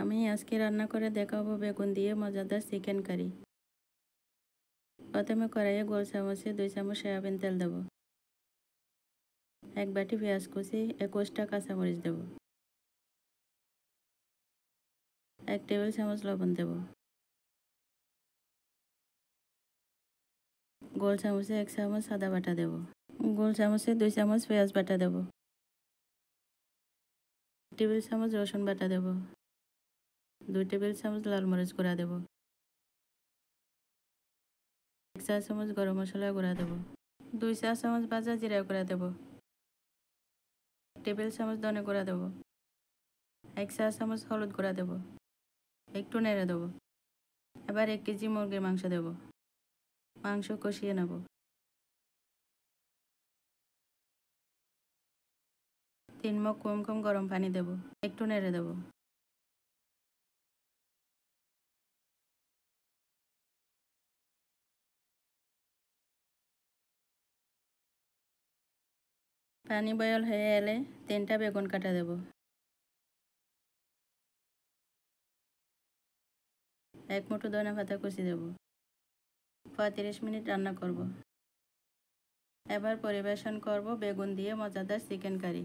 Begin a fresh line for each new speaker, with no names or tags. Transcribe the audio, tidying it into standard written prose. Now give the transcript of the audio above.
আমি আজকে রান্না করে দেখাবো বেগুন দিয়ে মজাদার চিকেন কারি। প্রথমে কড়াইয়ে গোল চামচে 2 চামচ সয়াবিন তেল দেব। 1 বাটি পেঁয়াজ কুচি, 21টা কাঁচামরিচ দেব। 1 টেবিল চামচ লবণ দেব। গোল চামচে 1 চামচ আদা বাটা দেব। গোল চামচে 2 চামচ পেঁয়াজ বাটা দেব। 1 টেবিল চামচ রসুন বাটা দেব। 2 টেবিল চামচ লাল মরিচ গুঁড়া দেব। 1 চা চামচ গরম মশলা গুঁড়া দেব। 2 চা চামচ ভাজা জিরা গুঁড়া দেব। 1 টেবিল চামচ ধনে গুঁড়া দেব। 1 চা চামচ হলুদ গুঁড়া দেব। একটু নেড়ে দেব। এবার 1 কেজি মুরগির মাংস দেব। মাংস কষিয়ে নেব। 3 মগ কুমকুম গরম পানি দেব। একটু নেড়ে দেব। পানি বয়ল হয়ে এলে 3টা বেগুন কাটা দেব। 1 মুঠো ধনে পাতা কুচি দেব। 35 মিনিট রান্না করব। এবার পরিবেশন করব বেগুন দিয়ে মজাদার চিকেন কারি।